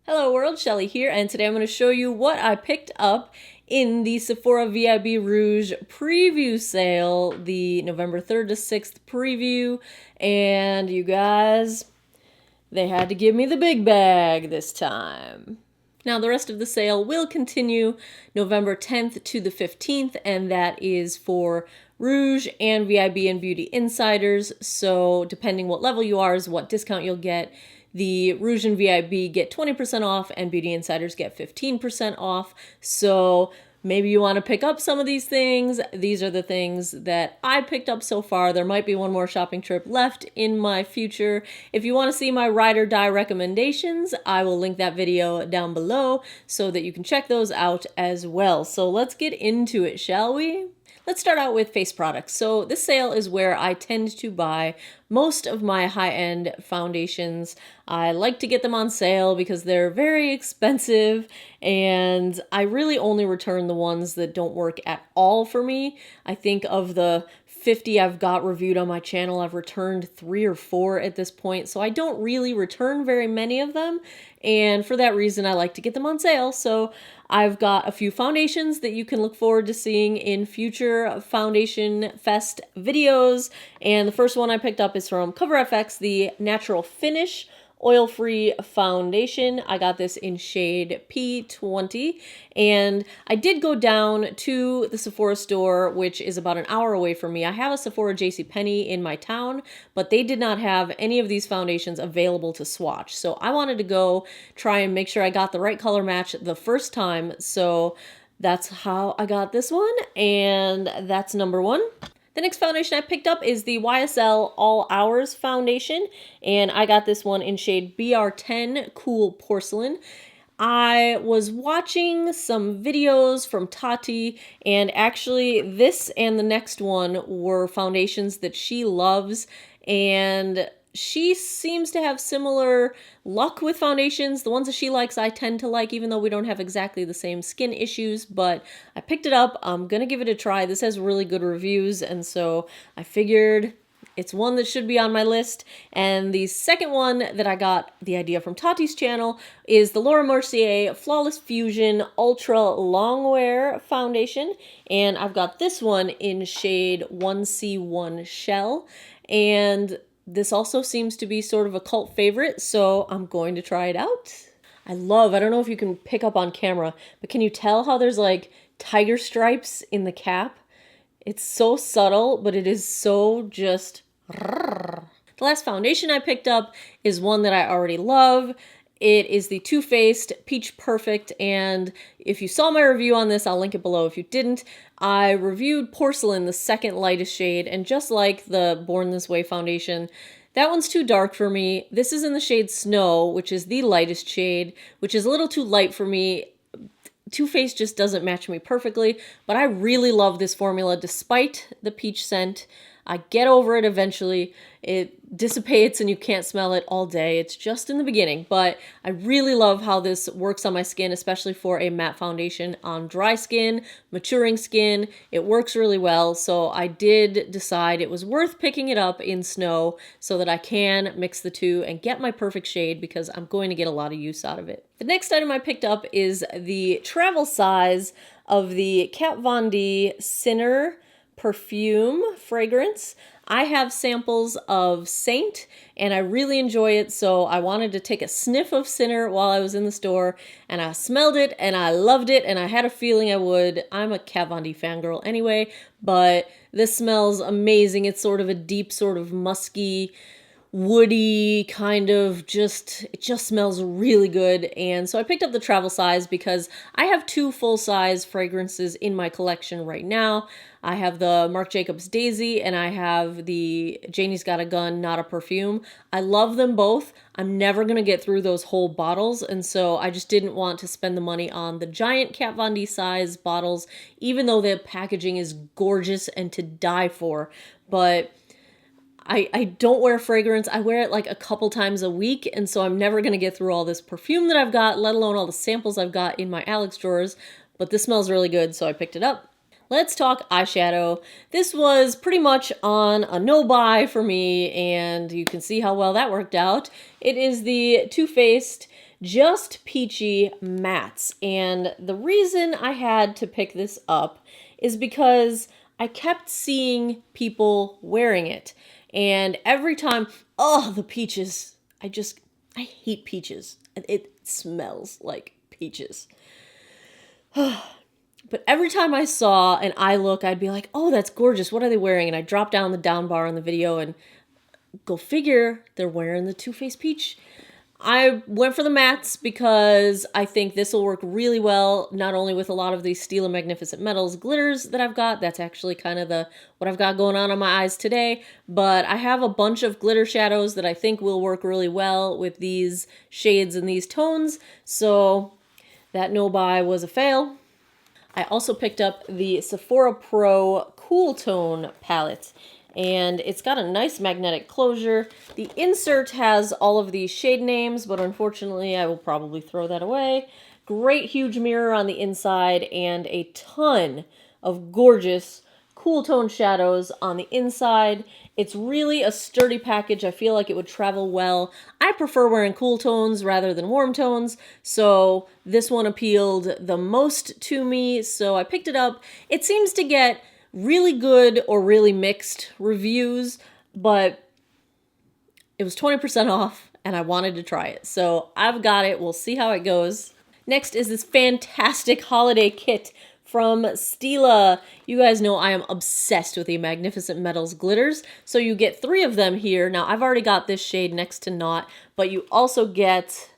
Hello world, Shelly here, and today I'm going to show you what I picked up in the Sephora VIB Rouge Preview sale, the November 3rd to 6th preview, and you guys, they had to give me the big bag this time. Now the rest of the sale will continue November 10th to the 15th, and that is for Rouge and VIB and Beauty Insiders, so depending what level you are is what discount you'll get. The Rouge and VIB get 20% off and Beauty Insiders get 15% off. So maybe you want to pick up some of these things. These are the things that I picked up so far. There might be one more shopping trip left in my future. If you want to see my ride or die recommendations, I will link that video down below so that you can check those out as well. So let's get into it, shall we? Let's start out with face products. So this sale is where I tend to buy most of my high-end foundations. I like to get them on sale because they're very expensive, and I really only return the ones that don't work at all for me. I think of the 50 I've got reviewed on my channel, I've returned 3 or 4 at this point, so I don't really return very many of them, and for that reason I like to get them on sale. So I've got a few foundations that you can look forward to seeing in future Foundation Fest videos, and the first one I picked up is from CoverFX, the Natural Finish Oil-Free Foundation. I got this in shade P20, and I did go down to the Sephora store, which is about an hour away from me. I have a Sephora JCPenney in my town, but they did not have any of these foundations available to swatch. So I wanted to go try and make sure I got the right color match the first time. So that's how I got this one, and that's number 1. The next foundation I picked up is the YSL All Hours foundation, and I got this one in shade BR10 Cool Porcelain. I was watching some videos from Tati, and actually this and the next one were foundations that she loves, and she seems to have similar luck with foundations. The ones that she likes, I tend to like, even though we don't have exactly the same skin issues, but I picked it up. I'm gonna give it a try. This has really good reviews, and so I figured it's one that should be on my list. And the second one that I got the idea from Tati's channel is the Laura Mercier Flawless Fusion Ultra Longwear Foundation, and I've got this one in shade 1C1 Shell, and this also seems to be sort of a cult favorite, so I'm going to try it out. I don't know if you can pick up on camera, but can you tell how there's like tiger stripes in the cap? It's so subtle, but it is so just... The last foundation I picked up is one that I already love. It is the Too Faced Peach Perfect, and if you saw my review on this, I'll link it below if you didn't. I reviewed Porcelain, the second lightest shade, and just like the Born This Way foundation, that one's too dark for me. This is in the shade Snow, which is the lightest shade, which is a little too light for me. Too Faced just doesn't match me perfectly, but I really love this formula despite the peach scent. I get over it eventually. It dissipates and you can't smell it all day. It's just in the beginning, but I really love how this works on my skin, especially for a matte foundation on dry skin, maturing skin. It works really well, so I did decide it was worth picking it up in Snow so that I can mix the two and get my perfect shade, because I'm going to get a lot of use out of it. The next item I picked up is the travel size of the Kat Von D Sinner perfume fragrance. I have samples of Saint, and I really enjoy it, so I wanted to take a sniff of Sinner while I was in the store, and I smelled it, and I loved it, and I had a feeling I would. I'm a Kat Von D fangirl anyway, but this smells amazing. It's sort of a deep, sort of musky, woody kind of it just smells really good. And so I picked up the travel size because I have 2 full-size fragrances in my collection right now. I have the Marc Jacobs Daisy, and I have the Janie's Got a Gun Not a Perfume. I love them both. I'm never gonna get through those whole bottles, and so I just didn't want to spend the money on the giant Kat Von D size bottles, even though the packaging is gorgeous and to die for. But I don't wear fragrance. I wear it like a couple times a week, and so I'm never going to get through all this perfume that I've got, let alone all the samples I've got in my Alex drawers, but this smells really good, so I picked it up. Let's talk eyeshadow. This was pretty much on a no-buy for me, and you can see how well that worked out. It is the Too Faced Just Peachy Mattes. And the reason I had to pick this up is because I kept seeing people wearing it. And every time, oh, the peaches. I hate peaches. It smells like peaches. But every time I saw an eye look, I'd be like, oh, that's gorgeous. What are they wearing? And I drop down the down bar on the video and go figure, they're wearing the Too Faced Peach. I went for the mattes because I think this will work really well, not only with a lot of these Stila Magnificent Metals glitters that I've got. That's actually kind of what I've got going on my eyes today. But I have a bunch of glitter shadows that I think will work really well with these shades and these tones. So that no buy was a fail. I also picked up the Sephora Pro Cool Tone palette. And it's got a nice magnetic closure. The insert has all of these shade names, but unfortunately I will probably throw that away. Great huge mirror on the inside and a ton of gorgeous cool tone shadows on the inside. It's really a sturdy package. I feel like it would travel well. I prefer wearing cool tones rather than warm tones, so this one appealed the most to me, so I picked it up. It seems to get really good or really mixed reviews, but it was 20% off and I wanted to try it. So I've got it. We'll see how it goes. Next is this fantastic holiday kit from Stila. You guys know I am obsessed with the Magnificent Metals glitters. So you get 3 of them here. Now I've already got this shade next to Not, but you also get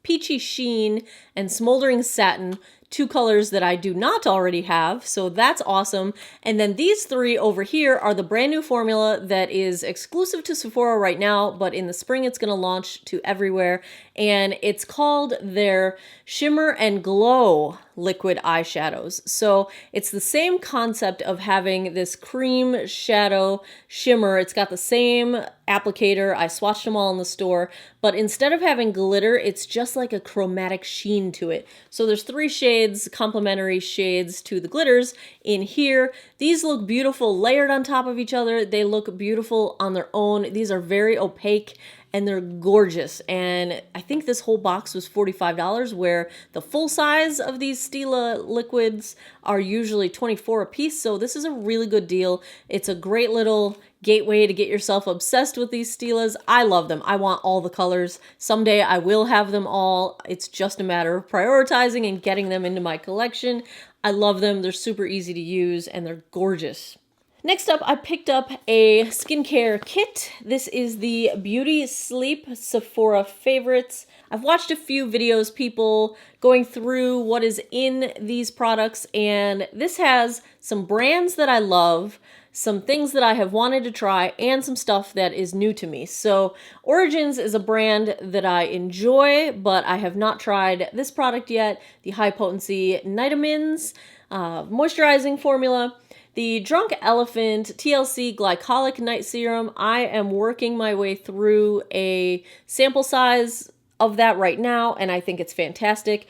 Peachy Sheen and Smoldering Satin, 2 colors that I do not already have, so that's awesome. And then these 3 over here are the brand new formula that is exclusive to Sephora right now, but in the spring it's going to launch to everywhere, and it's called their Shimmer and Glow liquid eyeshadows. So it's the same concept of having this cream shadow shimmer. It's got the same applicator. I swatched them all in the store, but instead of having glitter, it's just like a chromatic sheen to it. So there's 3 shades, complementary shades to the glitters in here. These look beautiful layered on top of each other. They look beautiful on their own. These are very opaque and they're gorgeous. And I think this whole box was $45, where the full size of these Stila liquids are usually $24 a piece. So this is a really good deal. It's a great little gateway to get yourself obsessed with these Stilas. I love them. I want all the colors. Someday I will have them all. It's just a matter of prioritizing and getting them into my collection. I love them. They're super easy to use and they're gorgeous. Next up, I picked up a skincare kit. This is the Beauty Sleep Sephora Favorites. I've watched a few videos, people going through what is in these products, and this has some brands that I love, some things that I have wanted to try, and some stuff that is new to me. So Origins is a brand that I enjoy, but I have not tried this product yet. The High Potency Nitamins moisturizing formula. The Drunk Elephant TLC Glycolic Night Serum, I am working my way through a sample size of that right now, and I think it's fantastic.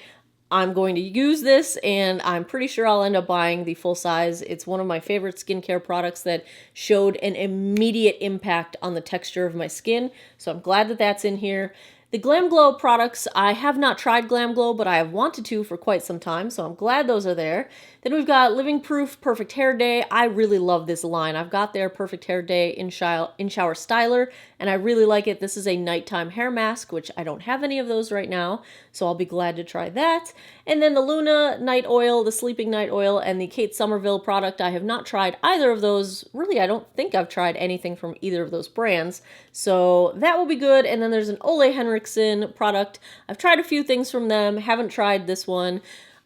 I'm going to use this, and I'm pretty sure I'll end up buying the full size. It's one of my favorite skincare products that showed an immediate impact on the texture of my skin, so I'm glad that that's in here. The Glam Glow products, I have not tried Glam Glow, but I have wanted to for quite some time, so I'm glad those are there. Then we've got Living Proof Perfect Hair Day. I really love this line. I've got their Perfect Hair Day in-shower styler, and I really like it. This is a nighttime hair mask, which I don't have any of those right now, so I'll be glad to try that. And then the Luna Night Oil, the Sleeping Night Oil, and the Kate Somerville product. I have not tried either of those. Really, I don't think I've tried anything from either of those brands, so that will be good. And then there's an Ole Henriksen product. I've tried a few things from them, haven't tried this one.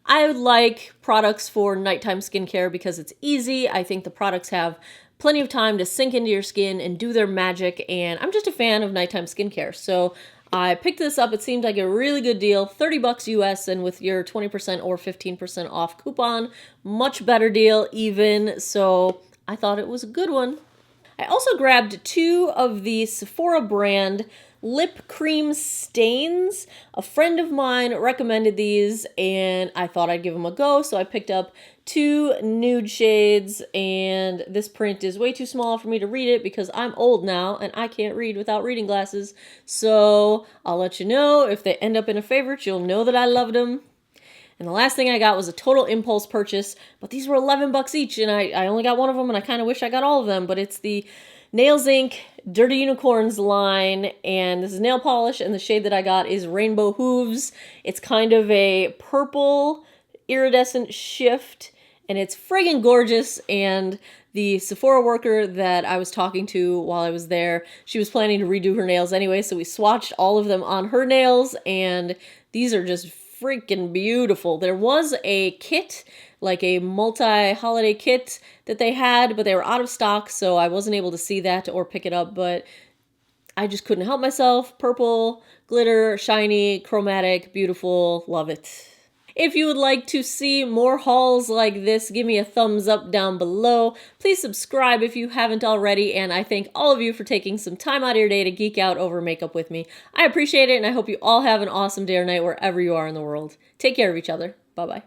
I like products for nighttime skincare because it's easy. I think the products have plenty of time to sink into your skin and do their magic, and I'm just a fan of nighttime skincare. So I picked this up. It seemed like a really good deal, $30 US, and with your 20% or 15% off coupon, much better deal even, so I thought it was a good one. I also grabbed 2 of the Sephora brand lip cream stains. A friend of mine recommended these and I thought I'd give them a go, so I picked up 2 nude shades, and this print is way too small for me to read it because I'm old now and I can't read without reading glasses. So I'll let you know if they end up in a favorite. You'll know that I loved them. And the last thing I got was a total impulse purchase, but these were 11 bucks each, and I only got one of them, and I kind of wish I got all of them, but it's the Nails Inc. Dirty Unicorns line, and this is nail polish, and the shade that I got is Rainbow Hooves. It's kind of a purple iridescent shift, and it's friggin' gorgeous, and the Sephora worker that I was talking to while I was there, she was planning to redo her nails anyway, so we swatched all of them on her nails, and these are just freaking beautiful. There was a kit, like a multi-holiday kit that they had, but they were out of stock, so I wasn't able to see that or pick it up, but I just couldn't help myself. Purple, glitter, shiny, chromatic, beautiful, love it. If you would like to see more hauls like this, give me a thumbs up down below. Please subscribe if you haven't already, and I thank all of you for taking some time out of your day to geek out over makeup with me. I appreciate it, and I hope you all have an awesome day or night wherever you are in the world. Take care of each other. Bye-bye.